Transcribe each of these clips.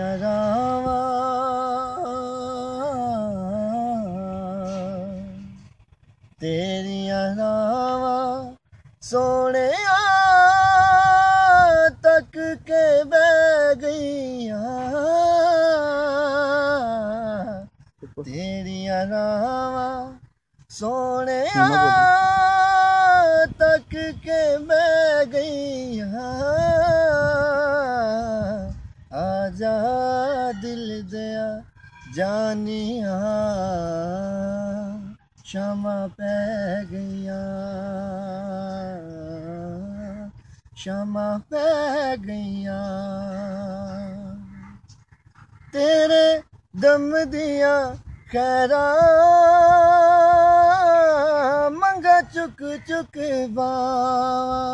तेरिया रावा तेरिया रावा सोने तक के बह गईया तेरिया रावा सोने तक के बह गईया आजा दिल दया जानिया शामा पै गईया शामा पै गईया तेरे दम दिया खैरा मंगा चुक चुक बावा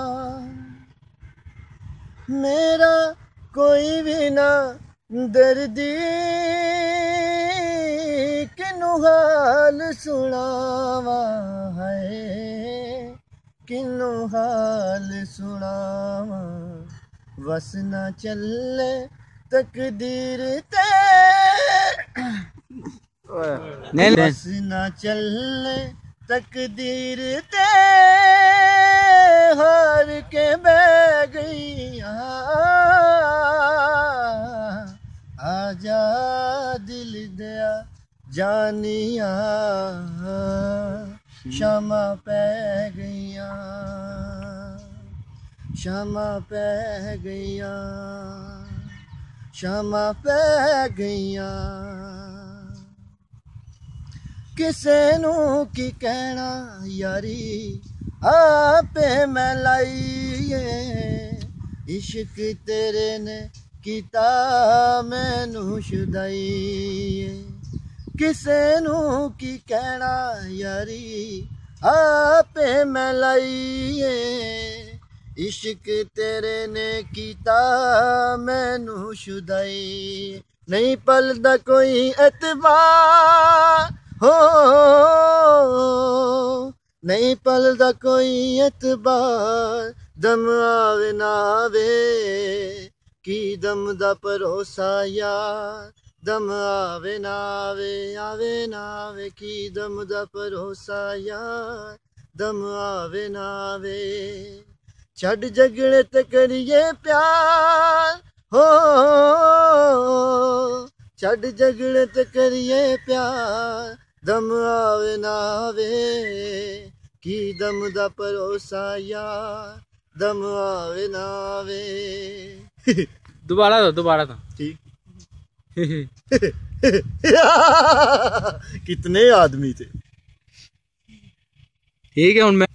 मेरा कोई भी ना दर्दी किनू हाल सुनावा है किनू हाल सुनावा बस ना चले तकदीर ते बस ना चले तकदीर ते हार के बह गईया आजा दिल दया जानिया शामा पै गईया शामा पै गईया शामा पै गईया किसे नू की कहना यारी आपे मैं लाईए इश्क तेरे ने किता मैनू शुदाई किसे नू की कहना यारी आपे मैं लाईए इश्क तेरे ने किता मैनू शुदाई नहीं पलदा कोई एतबार हो नहीं पलदा कोई एतबार दम आवे ना आवे की दम दा भरोसा यार दम आवे ना आवे की दम दा भरोसा यार दम आवे ना आवे छड़ झगड़े ते करिए प्यार हो छड़ झगड़े ते करिए प्यार दम आवे ना आवे की दम दा भरोसा यार दम आवे ना आवे दोबारा तो ठीक कितने आदमी थे ठीक है। मैं